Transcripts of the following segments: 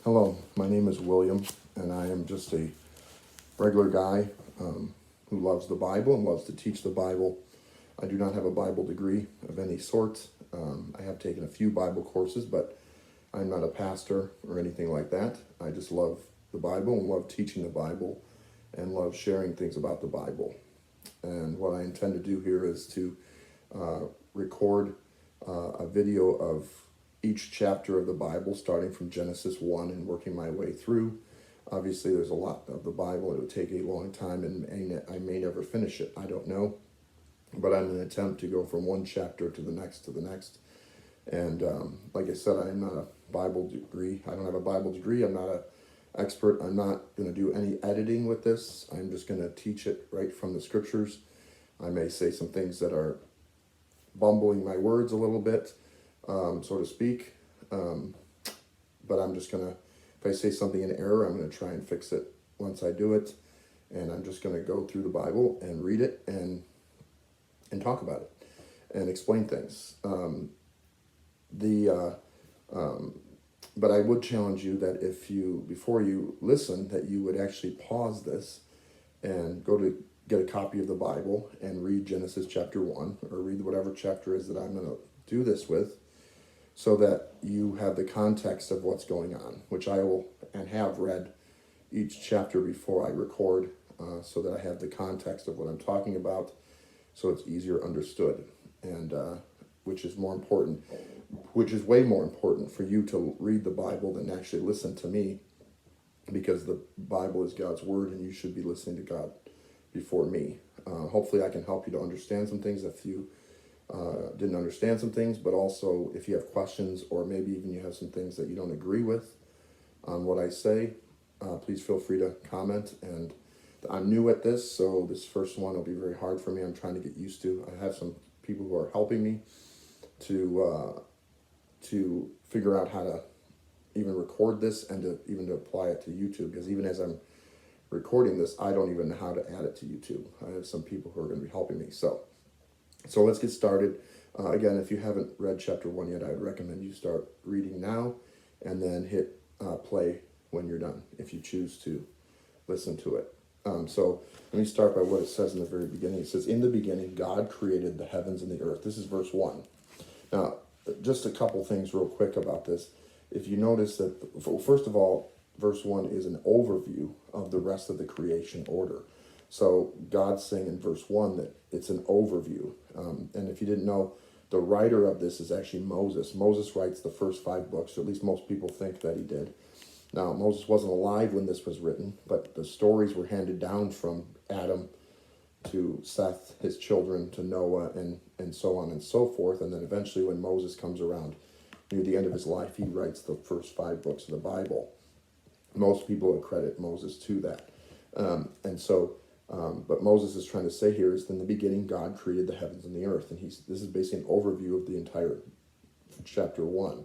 Hello, my name is William, and I am just a regular guy who loves the Bible and loves to teach the Bible. I do not have a Bible degree of any sort. I have taken a few Bible courses, but I'm not a pastor or anything like that. I just love the Bible and love teaching the Bible and love sharing things about the Bible. And what I intend to do here is to record a video of each chapter of the Bible, starting from Genesis 1 and working my way through. Obviously, there's a lot of the Bible. It would take a long time, and I may never finish it. I don't know. But I'm going to attempt to go from one chapter to the next. And like I said, I'm not a Bible degree. I don't have a Bible degree. I'm not an expert. I'm not going to do any editing with this. I'm just going to teach it right from the scriptures. I may say some things that are bumbling my words a little bit, so to speak. But I'm just going to, if I say something in error, I'm going to try and fix it once I do it. And I'm just going to go through the Bible and read it and talk about it and explain things. But I would challenge you that if you, before you listen, that you would actually pause this and go to get a copy of the Bible and read Genesis chapter 1, or read whatever chapter is that I'm going to do this with, so that you have the context of what's going on, which I will and have read each chapter before I record, so that I have the context of what I'm talking about, so it's easier understood, and which is more important, which is way more important for you to read the Bible than actually listen to me, because the Bible is God's word, and you should be listening to God before me. Hopefully I can help you to understand some things if you didn't understand some things, but also if you have questions, or maybe even you have some things that you don't agree with on what I say, please feel free to comment. And I'm new at this, so this first one will be very hard for me. I'm trying to get used to. I have some people who are helping me to figure out how to even record this and to even to apply it to YouTube, because even as I'm recording this, I don't even know how to add it to YouTube. I have some people who are going to be helping me. So let's get started. Again, if you haven't read chapter 1 yet, I would recommend you start reading now and then hit play when you're done, if you choose to listen to it. So let me start by what it says in the very beginning. It says, "In the beginning, God created the heavens and the earth." This is verse 1. Now, just a couple things real quick about this. If you notice that, first of all, verse 1 is an overview of the rest of the creation order. So God's saying in verse 1 that it's an overview. And if you didn't know, the writer of this is actually Moses. Moses writes the first 5 books, or at least most people think that he did. Now, Moses wasn't alive when this was written, but the stories were handed down from Adam to Seth, his children, to Noah, and so on and so forth. And then eventually when Moses comes around near the end of his life, he writes the first 5 books of the Bible. Most people accredit Moses to that. But Moses is trying to say here is, in the beginning, God created the heavens and the earth. And this is basically an overview of the entire chapter 1.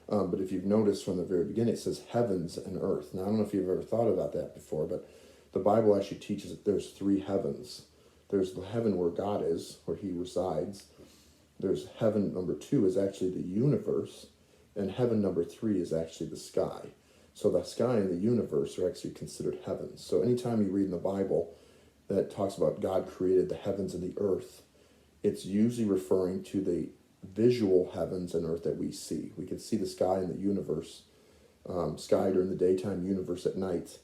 But if you've noticed from the very beginning, it says heavens and earth. Now, I don't know if you've ever thought about that before, but the Bible actually teaches that there's 3 heavens. There's the heaven where God is, where he resides. There's heaven number 2 is actually the universe. And heaven number 3 is actually the sky. So the sky and the universe are actually considered heavens. So anytime you read in the Bible that talks about God created the heavens and the earth, it's usually referring to the visual heavens and earth that we see. We can see the sky and the universe, sky during the daytime, universe at night,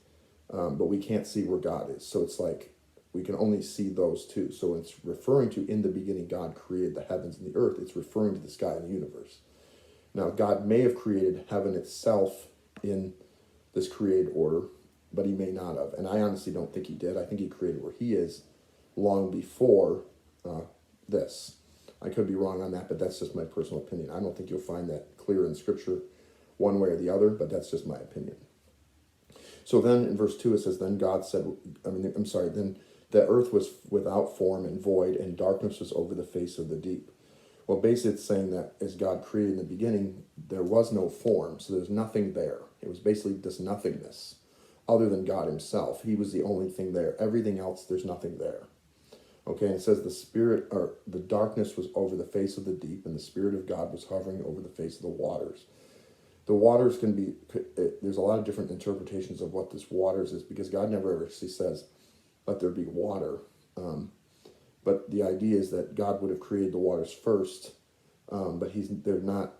but we can't see where God is. So it's like we can only see those two. So it's referring to, in the beginning, God created the heavens and the earth. It's referring to the sky and the universe. Now, God may have created heaven itself in this created order, but he may not have. And I honestly don't think he did. I think he created where he is long before this. I could be wrong on that, but that's just my personal opinion. I don't think you'll find that clear in Scripture one way or the other, but that's just my opinion. So then in verse 2 it says, then the earth was without form and void, and darkness was over the face of the deep. Well, basically it's saying that as God created in the beginning, there was no form, so there's nothing there. It was basically just nothingness, other than God himself. He was the only thing there. Everything else, there's nothing there. Okay, and it says the darkness was over the face of the deep, and the Spirit of God was hovering over the face of the waters. The waters can be, there's a lot of different interpretations of what this waters is, because God never ever actually says, let there be water. But the idea is that God would have created the waters first, but they're not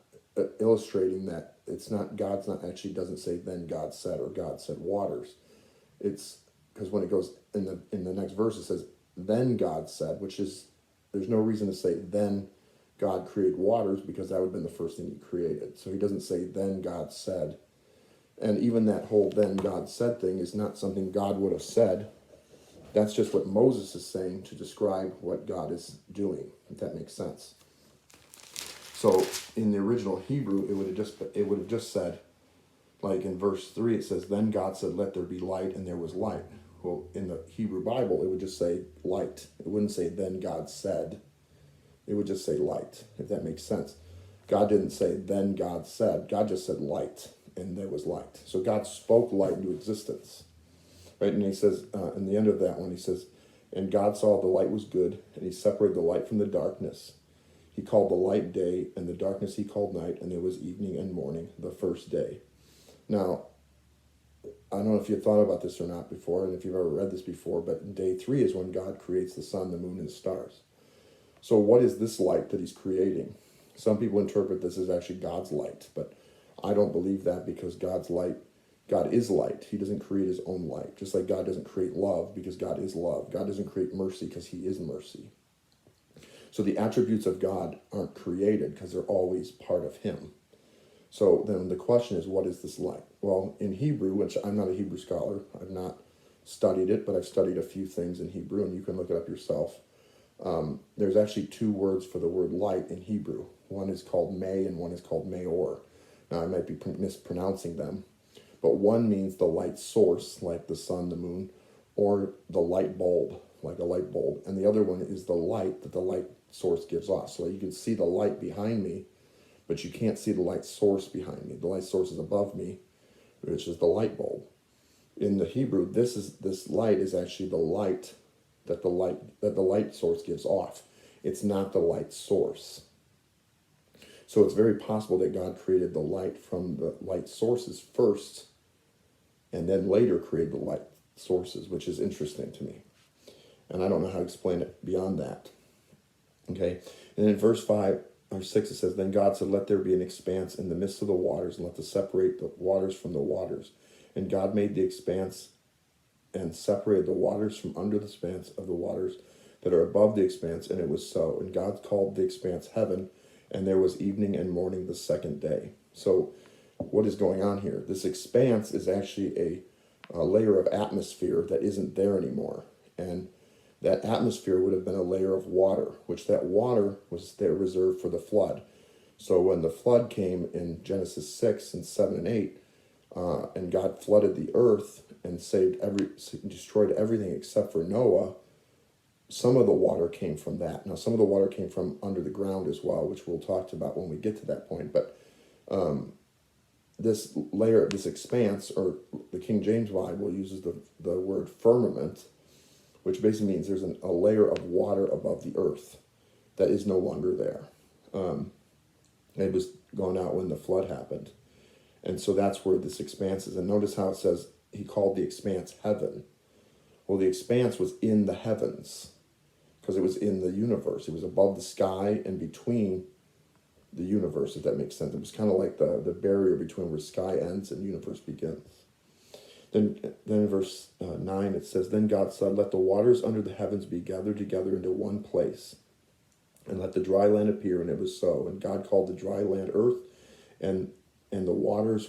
illustrating that it's not, God's not actually doesn't say then God said or God said waters. It's because when it goes in the next verse, it says then God said, which is, there's no reason to say then God created waters, because that would have been the first thing he created. So he doesn't say then God said. And even that whole then God said thing is not something God would have said. That's just what Moses is saying to describe what God is doing, if that makes sense. So in the original Hebrew, it would have just said, like in verse 3, it says, then God said, let there be light, and there was light. Well, in the Hebrew Bible, it would just say light. It wouldn't say then God said. It would just say light, if that makes sense. God didn't say then God said. God just said light, and there was light. So God spoke light into existence. Right, and he says, in the end of that one, he says, and God saw the light was good, and he separated the light from the darkness. He called the light day, and the darkness he called night, and there was evening and morning, the first day. Now, I don't know if you thought about this or not before, and if you've ever read this before, but day 3 is when God creates the sun, the moon, and the stars. So what is this light that he's creating? Some people interpret this as actually God's light, but I don't believe that, because God is light. He doesn't create his own light. Just like God doesn't create love, because God is love. God doesn't create mercy, because he is mercy. So the attributes of God aren't created, because they're always part of him. So then the question is, what is this light? Well, in Hebrew, which I'm not a Hebrew scholar, I've not studied it, but I've studied a few things in Hebrew, and you can look it up yourself. There's actually 2 words for the word light in Hebrew. One is called may, and one is called mayor. Now, I might be mispronouncing them, but one means the light source, like the sun, the moon, or the light bulb, like a light bulb. And the other one is the light that the light source gives off. So you can see the light behind me, but you can't see the light source behind me. The light source is above me, which is the light bulb. In the Hebrew, this light is actually the light that the light source gives off. It's not the light source. So it's very possible that God created the light from the light sources first, and then later created the light sources, which is interesting to me. And I don't know how to explain it beyond that. Okay? And in verse 5 or 6, it says, then God said, let there be an expanse in the midst of the waters, and let us separate the waters from the waters. And God made the expanse and separated the waters from under the expanse of the waters that are above the expanse, and it was so. And God called the expanse heaven, and there was evening and morning the second day. So what is going on here? This expanse is actually a layer of atmosphere that isn't there anymore. And that atmosphere would have been a layer of water, which that water was there reserved for the flood. So when the flood came in Genesis 6 and 7 and 8, and God flooded the earth and destroyed everything except for Noah, some of the water came from that. Now, some of the water came from under the ground as well, which we'll talk about when we get to that point. But this layer, this expanse, or the King James Bible uses the word firmament, which basically means there's a layer of water above the earth that is no longer there. It was gone out when the flood happened. And so that's where this expanse is. And notice how it says he called the expanse heaven. Well, the expanse was in the heavens, because it was in the universe. It was above the sky and between the universe, if that makes sense. It was kind of like the barrier between where sky ends and universe begins. Then in verse 9 it says, then God said, let the waters under the heavens be gathered together into one place, and let the dry land appear, and it was so. And God called the dry land earth, and the waters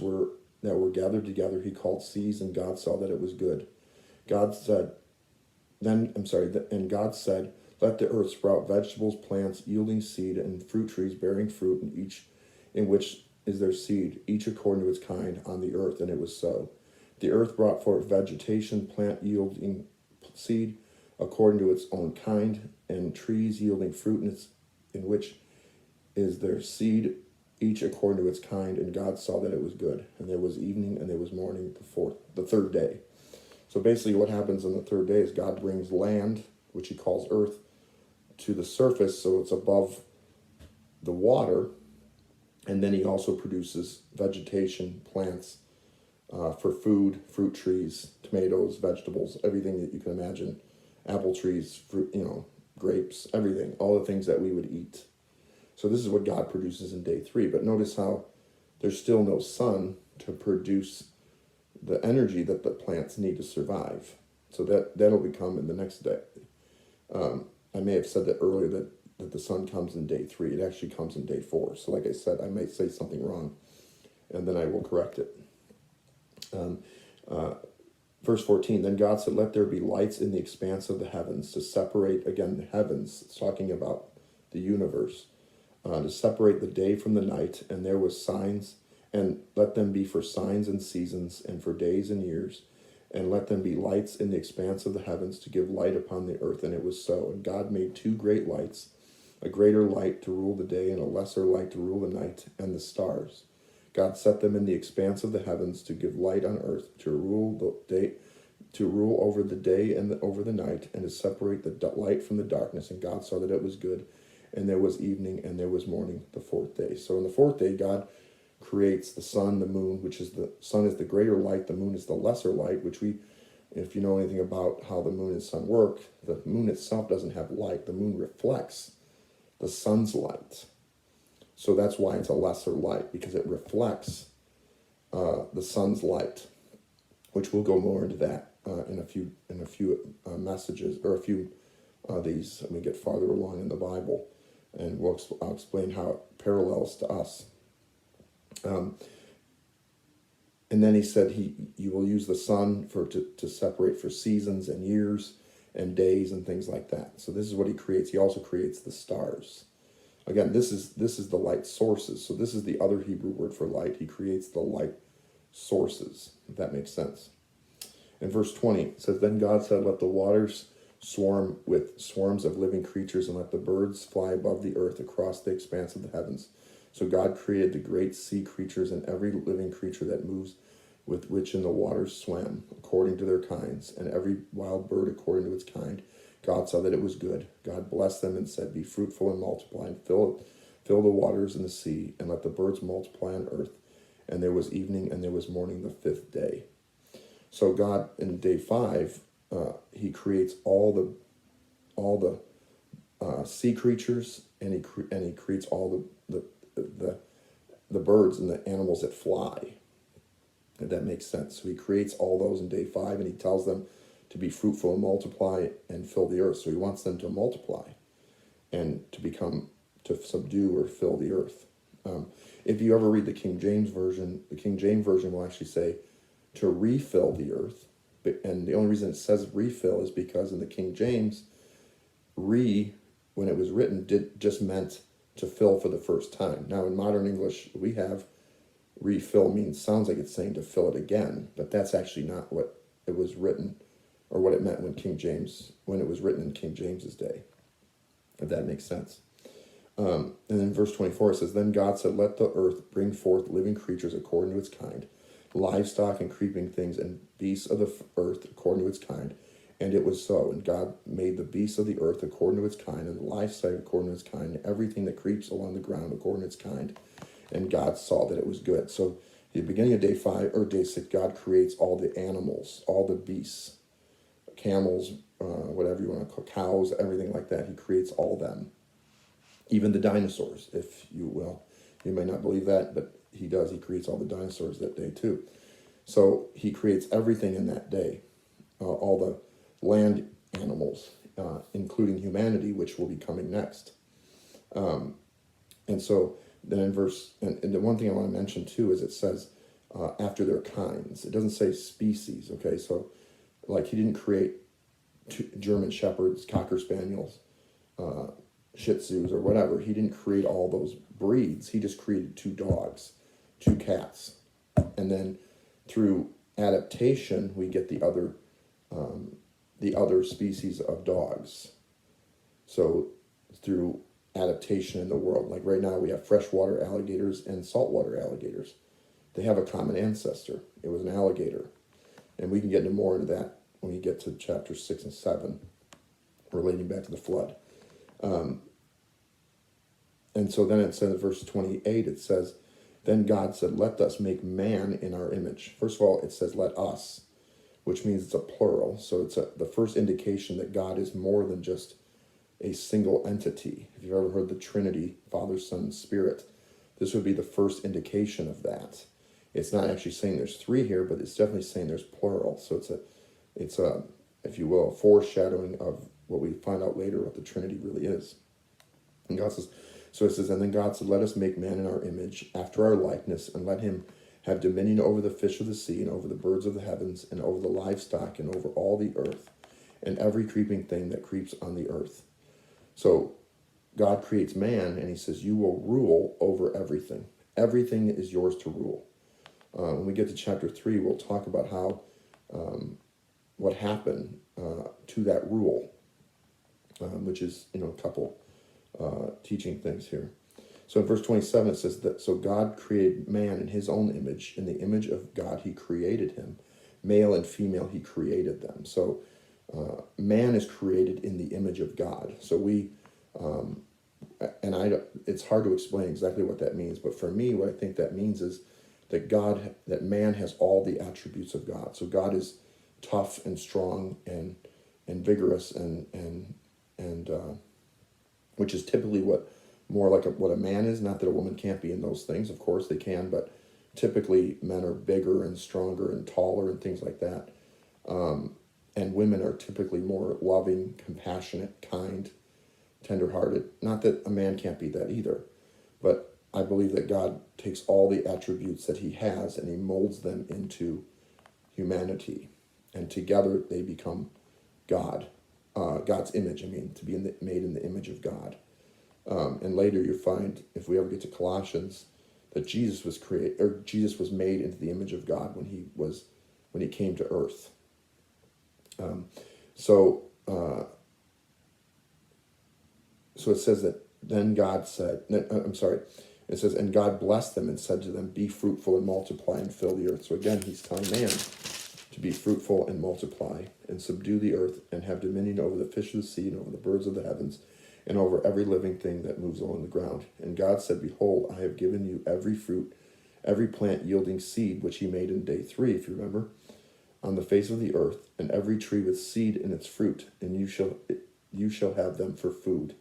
that were gathered together he called seas, and God saw that it was good. And God said, let the earth sprout vegetables, plants yielding seed, and fruit trees bearing fruit, in which is their seed, each according to its kind on the earth, and it was so. The earth brought forth vegetation, plant yielding seed according to its own kind, and trees yielding fruit in which is their seed, each according to its kind. And God saw that it was good. And there was evening and there was morning, the third day. So basically what happens on the third day is God brings land, which he calls earth, to the surface, so it's above the water. And then he also produces vegetation, plants, for food, fruit trees, tomatoes, vegetables, everything that you can imagine, apple trees, fruit, grapes, everything, all the things that we would eat. So this is what God produces in day 3. But notice how there's still no sun to produce the energy that the plants need to survive. So that'll become in the next day. I may have said that earlier that the sun comes in day 3. It actually comes in day 4. So like I said, I may say something wrong, and then I will correct it. Verse 14, then God said, let there be lights in the expanse of the heavens to separate, again, the heavens, it's talking about the universe, to separate the day from the night, and there was signs, and let them be for signs and seasons, and for days and years, and let them be lights in the expanse of the heavens to give light upon the earth, and it was so. And God made 2 great lights, a greater light to rule the day, and a lesser light to rule the night, and the stars. God set them in the expanse of the heavens to give light on earth, to rule over the day and over the night, and to separate the light from the darkness. And God saw that it was good. And there was evening, and there was morning, the 4th day. So on the 4th day, God creates the sun, the moon, which is the sun is the greater light, the moon is the lesser light, which if you know anything about how the moon and sun work, the moon itself doesn't have light. The moon reflects the sun's light. So that's why it's a lesser light, because it reflects the sun's light, which we'll go more into that in a few messages, or a few these when we get farther along in the Bible, and I'll explain how it parallels to us. And then he said you will use the sun to separate for seasons and years and days and things like that. So this is what he creates. He also creates the stars. Again, this is the light sources. So this is the other Hebrew word for light. He creates the light sources, if that makes sense. In verse 20, it says, then God said, let the waters swarm with swarms of living creatures, and let the birds fly above the earth across the expanse of the heavens. So God created the great sea creatures and every living creature that moves, with which in the waters swam, according to their kinds, and every wild bird according to its kind. God saw that it was good. God blessed them and said, be fruitful and multiply, and fill the waters in the sea, and let the birds multiply on earth. And there was evening, and there was morning, the 5th day. So God, in day 5, he creates all the sea creatures, and he creates all the birds and the animals that fly. If that makes sense. So he creates all those in day 5, and he tells them to be fruitful and multiply and fill the earth. So he wants them to multiply and to subdue or fill the earth. If you ever read the King James Version will actually say to refill the earth. And the only reason it says refill is because in the King James, when it was written, just meant to fill for the first time. Now in modern English, we have refill sounds like it's saying to fill it again, but that's actually not what it was written, or what it meant when it was written in King James's day, if that makes sense. And then verse 24 says, then God said, let the earth bring forth living creatures according to its kind, livestock and creeping things, and beasts of the earth according to its kind. And it was so. And God made the beasts of the earth according to its kind, and the livestock according to its kind, and everything that creeps along the ground according to its kind. And God saw that it was good. So at the beginning of day 5 or day 6, God creates all the animals, all the beasts, camels, whatever you want to call, cows, everything like that. He creates all them. Even the dinosaurs, if you will. You may not believe that, but he does. He creates all the dinosaurs that day too. So he creates everything in that day. All the land animals, including humanity, which will be coming next. And so then in and the one thing I want to mention too is it says after their kinds. It doesn't say species, okay? So like he didn't create German Shepherds, Cocker Spaniels, Shih Tzus, or whatever. He didn't create all those breeds. He just created 2 dogs, 2 cats. And then through adaptation, we get the other species of dogs. So through adaptation in the world, like right now we have freshwater alligators and saltwater alligators. They have a common ancestor. It was an alligator. And we can get more into that when we get to chapters 6 and 7, relating back to the flood. And so then it says, verse 28, it says, then God said, let us make man in our image. First of all, it says, let us, which means it's a plural. So it's the first indication that God is more than just a single entity. If you've ever heard the Trinity, Father, Son, and Spirit, this would be the first indication of that. It's not actually saying there's three here, but it's definitely saying there's plural. So it's a, if you will, a foreshadowing of what we find out later what the Trinity really is. And God says, so it says, and then God said, let us make man in our image, after our likeness, and let him have dominion over the fish of the sea, and over the birds of the heavens, and over the livestock, and over all the earth, and every creeping thing that creeps on the earth. So God creates man, and he says, you will rule over everything. Everything is yours to rule. When we get to chapter 3, we'll talk about how, what happened to that rule, which is, a couple teaching things here. So in verse 27, it says that, so God created man in his own image. In the image of God, he created him. Male and female, he created them. So man is created in the image of God. So we, it's hard to explain exactly what that means, but for me, what I think that means is that man has all the attributes of God. So God is tough and strong and vigorous and which is typically more like what a man is. Not that a woman can't be in those things, of course they can, but typically men are bigger and stronger and taller and things like that. And women are typically more loving, compassionate, kind, tenderhearted. Not that a man can't be that either, but I believe that God takes all the attributes that he has and he molds them into humanity. And together they become God. God's image, to be made in the image of God. And later you find, if we ever get to Colossians, that Jesus was made into the image of God when he came to earth. So it says that then God said, it says, and God blessed them and said to them, be fruitful and multiply and fill the earth. So again, he's telling man to be fruitful and multiply and subdue the earth and have dominion over the fish of the sea and over the birds of the heavens and over every living thing that moves along the ground. And God said, behold, I have given you every fruit, every plant yielding seed, which he made in day 3, if you remember, on the face of the earth, and every tree with seed in its fruit, and you shall have them for food.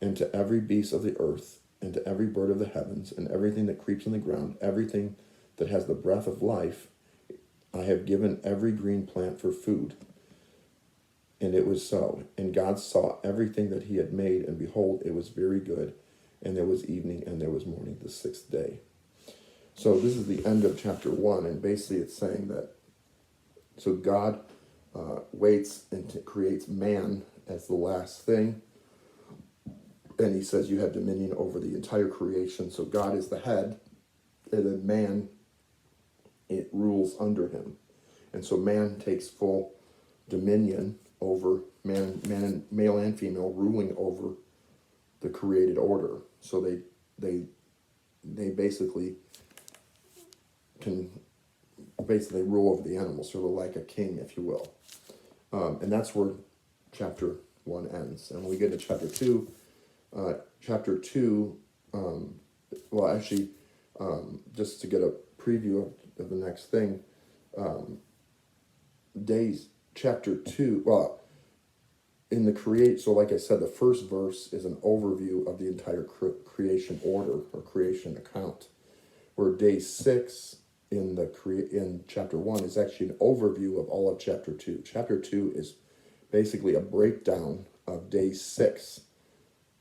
And to every beast of the earth, and to every bird of the heavens, and everything that creeps on the ground, everything that has the breath of life, I have given every green plant for food. And it was so. And God saw everything that he had made, and behold, it was very good. And there was evening, and there was morning the 6th day. So this is the end of chapter 1, and basically it's saying that, so God waits and creates man as the last thing. And he says you have dominion over the entire creation. So God is the head, and then man, it rules under him. And so man takes full dominion over male and female, ruling over the created order. So they basically can rule over the animals, sort of like a king, if you will. And that's where chapter 1 ends. And when we get into chapter 2, just to get a preview of the next thing, chapter 2, in the so like I said, the first verse is an overview of the entire creation order or creation account, where day 6 in chapter 1 is actually an overview of all of chapter 2. Chapter 2 is basically a breakdown of day 6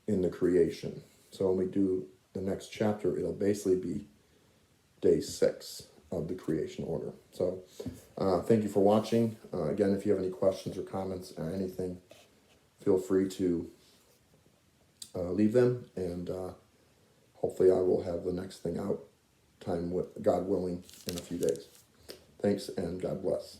in the creation. So when we do the next chapter, it'll basically be day 6 of the creation order. So thank you for watching. Again, if you have any questions or comments or anything, feel free to leave them, and hopefully I will have the next thing out, God willing, in a few days. Thanks, and God bless.